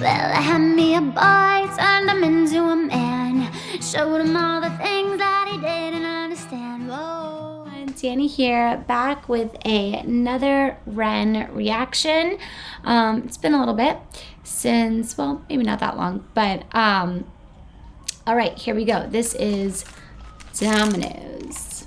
Well, I had me a boy, turned him into a man, showed him all the things that he didn't understand. Whoa. Danny here, back with another Ren reaction. It's been a little bit since, well, maybe not that long, but all right, here we go. This is Dominoes.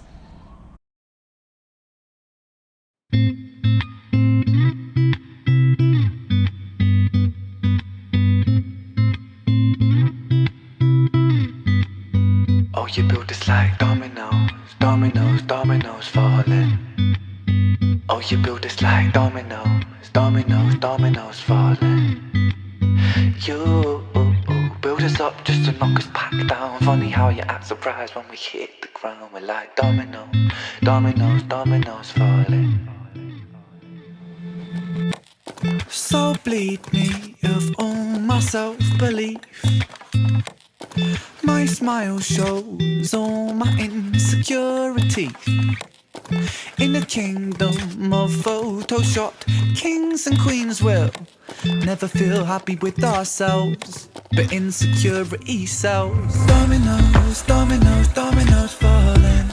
Oh, you build this like dominoes, dominoes, dominoes falling. Oh, you build this like dominoes, dominoes, dominoes falling. You build us up just to knock us back down. Funny how you act surprised when we hit the ground. We're like dominoes, dominoes, dominoes falling. So bleed me of all my self-belief. My smile shows all my insecurities. In the kingdom of photoshopped kings and queens will never feel happy with ourselves, but insecurity sells. Dominoes, dominoes, dominoes falling.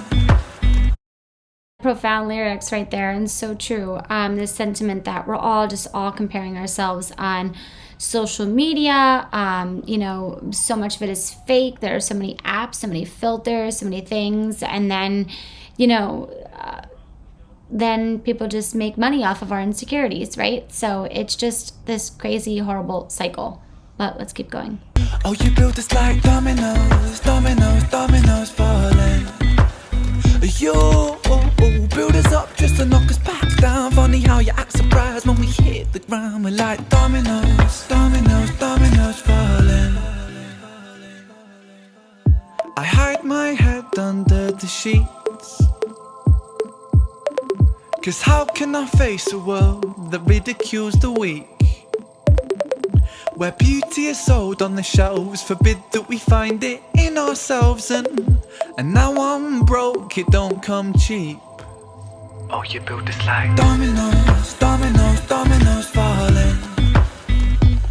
Profound lyrics right there, and so true. This sentiment that we're all comparing ourselves on social media. You know, so much of it is fake. There are so many apps, so many filters, so many things, and then, you know, then people just make money off of our insecurities, right? So it's just this crazy, horrible cycle. But let's keep going. Oh, you build us like dominoes, dominoes, dominoes falling. You build us up just to knock us back down. Funny how you act surprised when we hit the ground. We're like dominoes, dominoes, dominoes falling. I hide my head under the sheets, 'cause how can I face a world that ridicules the weak? Where beauty is sold on the shelves, forbid that we find it in ourselves. And now I'm broke, it don't come cheap. Oh, you build us like dominoes, dominoes, dominoes falling.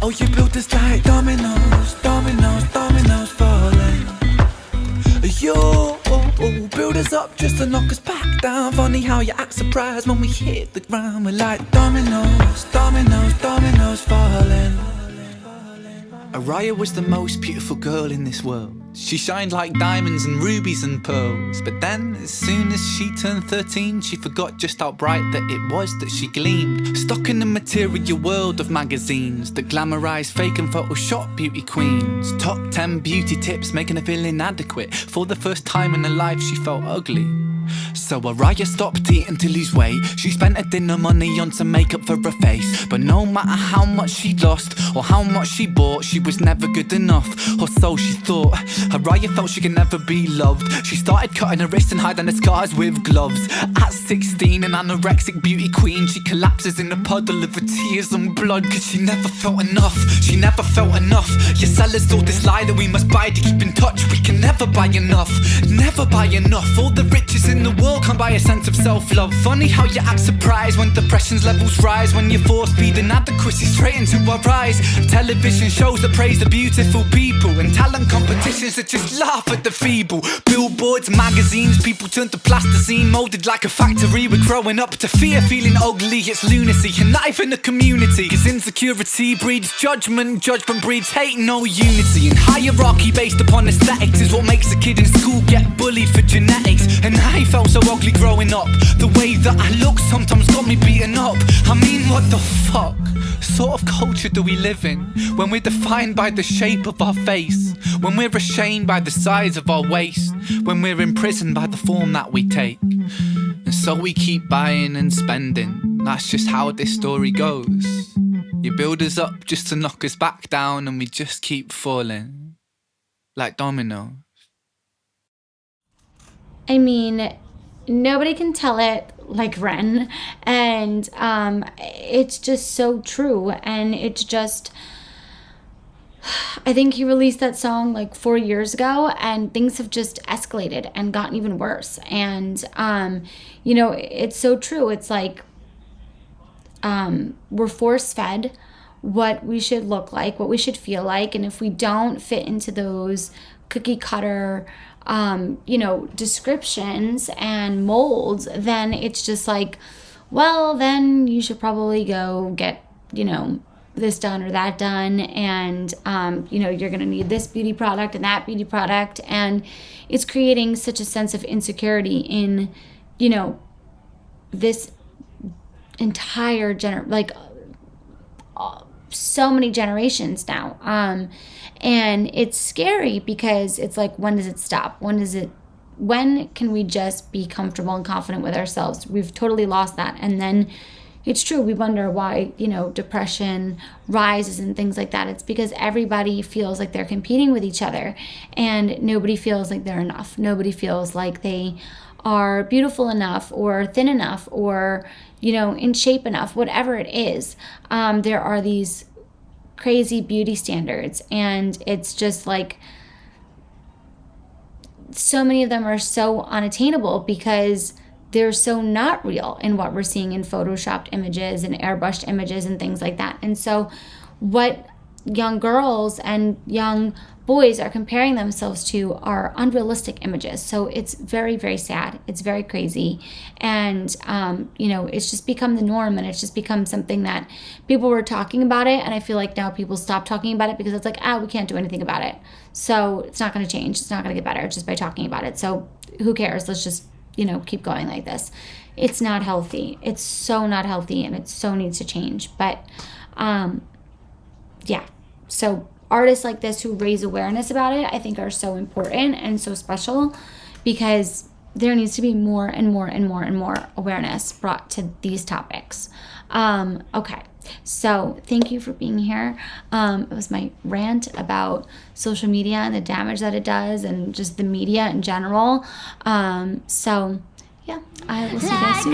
Oh, you build us like dominoes, dominoes, dominoes falling. You build us up just to knock us back down. Funny how you act surprised when we hit the ground. We're like dominoes, dominoes, dominoes falling. Araya was the most beautiful girl in this world. She shined like diamonds and rubies and pearls. But then, as soon as she turned 13, she forgot just how bright that it was that she gleamed. Stuck in the material world of magazines that glamourize fake and Photoshop beauty queens. Top 10 beauty tips making her feel inadequate. For the first time in her life, she felt ugly. So Araya stopped eating to lose weight. She spent her dinner money on some makeup for her face. But no matter how much she lost or how much she bought, she was never good enough, or so she thought. Araya felt she could never be loved. She started cutting her wrists and hiding her scars with gloves. At 16, an anorexic beauty queen, she collapses in a puddle of her tears and blood. 'Cause she never felt enough, she never felt enough. Your sellers told this lie that we must buy to keep in touch. We can never buy enough, never buy enough. All the riches in the world can't buy a sense of self-love. Funny how you act surprised when depression's levels rise, when you force feed inadequacy straight into our eyes. Television shows that praise the beautiful people, and talent competitions that just laugh at the feeble. Billboards, magazines, people turn to plasticine, molded like a factory. We're growing up to fear feeling ugly. It's lunacy, and not even a community. 'Cause insecurity breeds judgment, judgment breeds hate, no unity. And hierarchy based upon aesthetics is what makes a kid in school get bullied for genetics. And I felt so ugly growing up. The way that I look sometimes got me beaten up. I mean, what the fuck sort of culture do we live in, when we're defined by the shape of our face, when we're ashamed by the size of our waist, when we're imprisoned by the form that we take? And so we keep buying and spending. That's just how this story goes. You build us up just to knock us back down, and we just keep falling like dominoes. I mean, nobody can tell it like Ren, and it's just so true. And it's just, I think he released that song like 4 years ago, and things have just escalated and gotten even worse. And you know, it's so true. It's like we're force fed, what we should look like, what we should feel like. And if we don't fit into those cookie cutter, descriptions and molds, then it's just like, well, then you should probably go get, this done or that done. And, you're going to need this beauty product and that beauty product. And it's creating such a sense of insecurity in, this entire so many generations now. And it's scary because it's like, when does it stop? When can we just be comfortable and confident with ourselves? We've totally lost that. And then it's true, we wonder why, depression rises and things like that. It's because everybody feels like they're competing with each other, and nobody feels like they're enough. Nobody feels like they are beautiful enough or thin enough or, in shape enough, whatever it is. There are these crazy beauty standards, and it's just like, so many of them are so unattainable because they're so not real in what we're seeing in photoshopped images and airbrushed images and things like that. And so what young girls and young boys are comparing themselves to are unrealistic images. So it's very, very sad. It's very crazy. And, it's just become the norm, and it's just become something that people were talking about it. And I feel like now people stop talking about it because it's like, we can't do anything about it. So it's not going to change. It's not going to get better just by talking about it. So who cares? Let's just, keep going like this. It's not healthy. It's so not healthy, and it so needs to change. But, yeah. So artists like this who raise awareness about it, I think, are so important and so special, because there needs to be more and more and more and more awareness brought to these topics. Okay. So thank you for being here. It was my rant about social media and the damage that it does, and just the media in general. So yeah, I will see you guys soon.